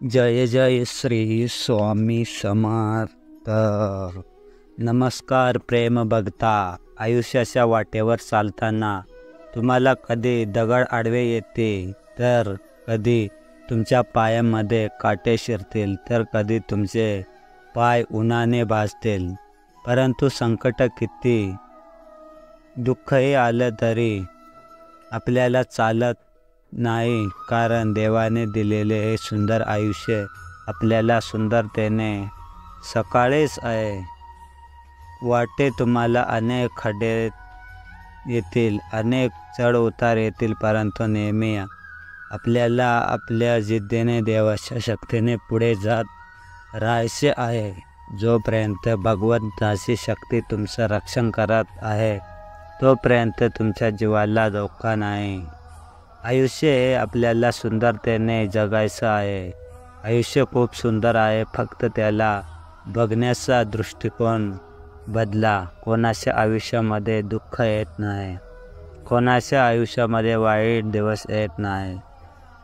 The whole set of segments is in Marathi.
जय जय श्री स्वामी समर्थ. नमस्कार प्रेम भक्ता. आयुष्याच्या वाटेवर चालताना तुम्हाला कधी दगड आडवे येते, तर कधी तुमच्या पायामध्ये काटे शिरतील, तर कधी तुमचे पाय उन्हाने भाजतील. परंतु संकट किती दुःखही आलं तरी आपल्याला चालत नाही, कारण देवाने दिलेले हे सुंदर आयुष्य आपल्याला सुंदरतेने सकाळीच आहे. वाटे तुम्हाला अनेक खडे येतील, अनेक चढ उतार येतील, परंतु नेहमी आपल्याला आपल्या जिद्दीने देवाच्या शक्तीने पुढे जात राहायचे आहे. जोपर्यंत भगवंताची शक्ती तुमचं रक्षण करत आहे, तोपर्यंत तुमच्या जीवाला धोका नाही. आयुष्य हे आपल्याला सुंदरतेने जगायचं आहे. आयुष्य खूप सुंदर आहे, फक्त त्याला बघण्याचा दृष्टिकोन बदला. कोणाच्या आयुष्यामध्ये दुःख येत नाही, कोणाच्या आयुष्यामध्ये वाईट दिवस येत नाही.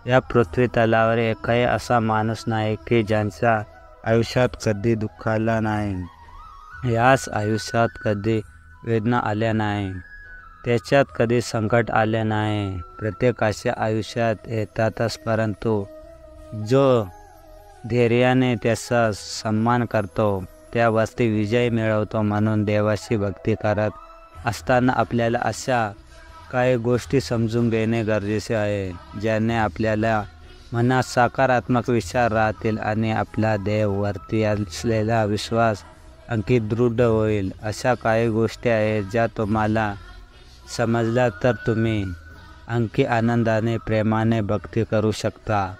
या पृथ्वी तलावर एकही असा माणूस नाही की ज्यांच्या आयुष्यात कधी दुःख आलं नाही, याच आयुष्यात कधी वेदना आल्या नाही, त्याच्यात कधी संकट आले नाही. प्रत्येकाच्या आयुष्यात येतातच, परंतु जो धैर्याने त्याचा सन्मान करतो त्यावरती विजय मिळवतो. म्हणून देवाची भक्ती करत असताना आपल्याला अशा काही गोष्टी समजून घेणे गरजेचे आहे, ज्याने आपल्याला मनात सकारात्मक विचार राहतील आणि आपला देवावरती असलेला विश्वास आणखी दृढ होईल. अशा काही गोष्टी आहेत ज्या तुम्हाला समजला तर तुम्ही आणखी आनंदाने प्रेमाने भक्ती करू शकता.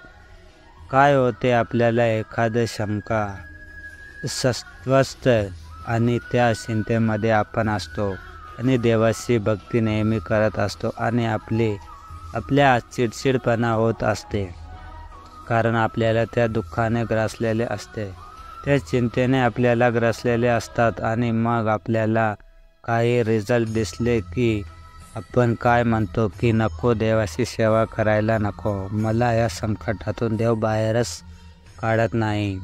काय होते, आपल्याला एखादं शंका अस्वस्थ आणि त्या चिंतेमध्ये आपण असतो आणि देवाची भक्ती नेहमी करत असतो आणि आपल्या चिडचिडपणा होत असते, कारण आपल्याला त्या दुःखाने ग्रासलेले असते, त्या चिंतेने आपल्याला ग्रासलेले असतात. आणि मग आपल्याला काही रिझल्ट दिसले की आपण काय म्हणतो की नको, देवाची सेवा करायला नको, मला या संकटातून देव बाहेरच काढत नाही,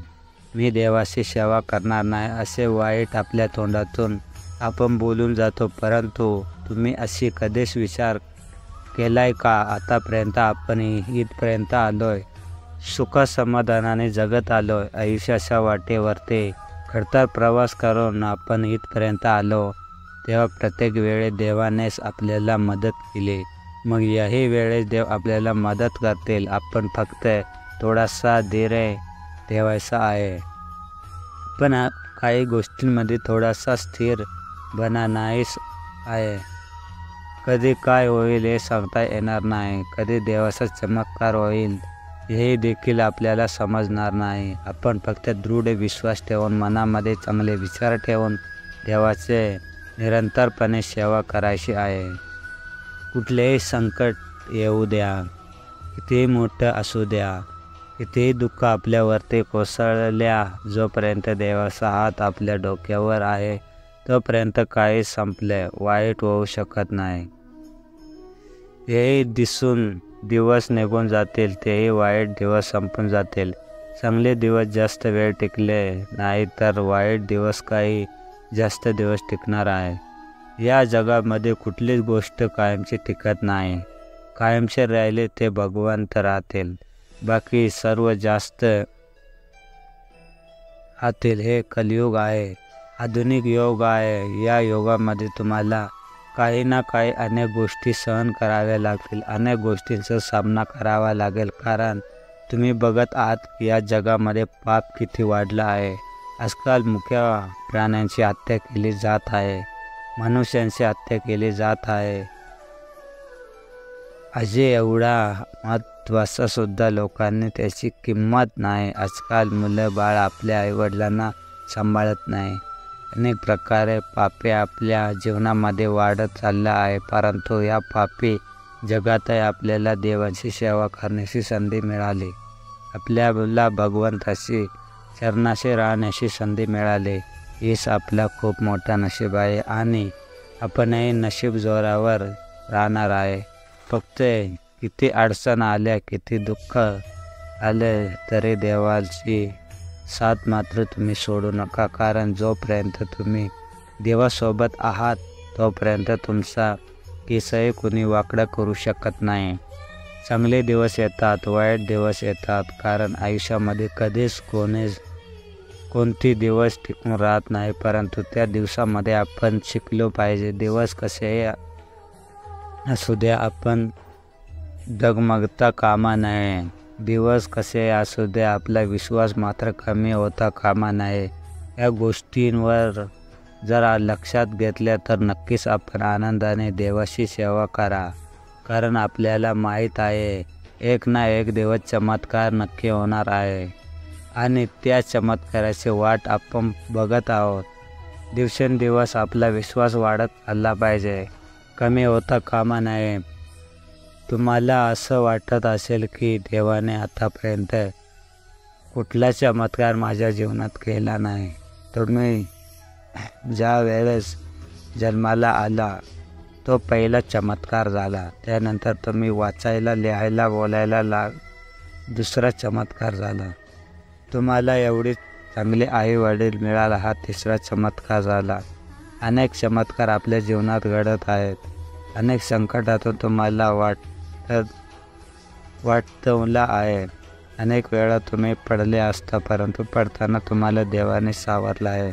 मी देवाची सेवा करणार नाही, असे वाईट आपल्या तोंडातून आपण बोलून जातो. परंतु तुम्ही अशी कधीच विचार केलाय का? आतापर्यंत आपण इथपर्यंत आलोय, सुख समाधानाने जगत आलोय, आयुष्याच्या वाटेवरती खडतर प्रवास करून आपण इथपर्यंत आलो, तेव्हा प्रत्येक वेळेस देवानेच आपल्याला मदत केली. मग याही वेळेस देव आपल्याला मदत करतील. आपण फक्त थोडासा धैर्य ठेवायचा आहे. पण काही गोष्टींमध्ये थोडासा स्थिर बना नाहीच आहे. कधी काय होईल हे सांगता येणार नाही, कधी देवाचा चमत्कार होईल हे देखील आपल्याला समजणार नाही. आपण फक्त दृढ विश्वास ठेवून, मनामध्ये चांगले विचार ठेवून देवाचे निरंतरपणे सेवा करायची आहे. कुठलेही संकट येऊ द्या, कितीही मोठं असू द्या, कितीही दुःख आपल्यावरती कोसळल्या, जोपर्यंत देवाचा हात आपल्या डोक्यावर आहे तोपर्यंत काही संपले वाईट होऊ शकत नाही. हेही दिसून दिवस निघून जातील, तेही वाईट दिवस संपून जातील. चांगले दिवस जास्त वेळ टिकले नाही, तर वाईट दिवस काही जास्त दिवस टिकणार आहे. या जगामध्ये कुठलीच गोष्ट कायमची टिकत नाही. कायमचे राहिले ते भगवंत राहतील, बाकी सर्व जास्त राहतील. हे कलियुग आहे, आधुनिक योग आहे. या योगामध्ये तुम्हाला काही ना काही अनेक गोष्टी सहन कराव्या लागतील, अनेक गोष्टींचा सामना करावा लागेल, कारण तुम्ही बघत आहात की या जगामध्ये पाप किती वाढला आहे. आजकाल मुख्य प्राण्यांची हत्या केली जात आहे, मनुष्यांची हत्या केली जात आहे. अजय एवढा महत्त्वाचा सुद्धा लोकांनी त्याची किंमत नाही. आजकाल मुलं बाळ आपल्या आईवडिलांना सांभाळत नाही. अनेक प्रकारे पापी आपल्या जीवनामध्ये वाढत चालला आहे, परंतु या पापी जगातही आपल्याला देवाची सेवा करण्याची संधी मिळाली, आपल्याला भगवंताची चरणाशी राहण्याची संधी मिळाली. हीच आपला खूप मोठा नशीब आहे आणि आपणही नशीब जोरावर राहणार आहे. फक्त किती अडचण आल्या, किती दुःख आले तरी देवाची साथ मात्र तुम्ही सोडू नका, कारण जोपर्यंत तुम्ही देवासोबत आहात तोपर्यंत तुमचा केसही कुणी वाकडा करू शकत नाही. चांगले दिवस येतात, वाईट दिवस येतात, कारण आयुष्यामध्ये कधीच कोणती दिवस टिकून राहत नाही. परंतु त्या दिवसामध्ये आपण शिकलो पाहिजे. दिवस कसेही असू द्या, आपण डगमगता कामा नये. दिवस कसे असू द्या, आपला विश्वास मात्र कमी होता कामा नये. या गोष्टींवर जर लक्षात घेतल्या तर नक्कीच आपण आनंदाने देवाची सेवा करा, कारण आपल्याला माहीत आहे एक ना एक दिवस चमत्कार नक्की होणार आहे आणि त्या चमत्काराची वाट आपण बघत आहोत. दिवसेंदिवस आपला विश्वास वाढत चालला पाहिजे, कमी होता कामा नये. तुम्हाला असं वाटत असेल की देवाने आतापर्यंत कुठला चमत्कार माझ्या जीवनात केला नाही. तुम्ही ज्या वेळेस जन्माला आला तो पहिला चमत्कार झाला. त्यानंतर तुम्ही वाचायला, लिहायला, बोलायला दुसरा चमत्कार झाला. तुम्हाला एवढी चांगले आई वडील मिळाला, हा तिसरा चमत्कार झाला. अनेक चमत्कार आपल्या जीवनात घडत आहेत. अनेक संकटातून तुम्हाला वाटवला आहे. अनेक वेळा तुम्ही पडले असता, परंतु पडताना तुम्हाला देवाने सावरला आहे.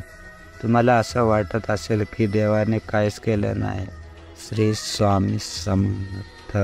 तुम्हाला असं वाटत असेल की देवाने काहीच केलं नाही. श्री स्वामी समर्थ.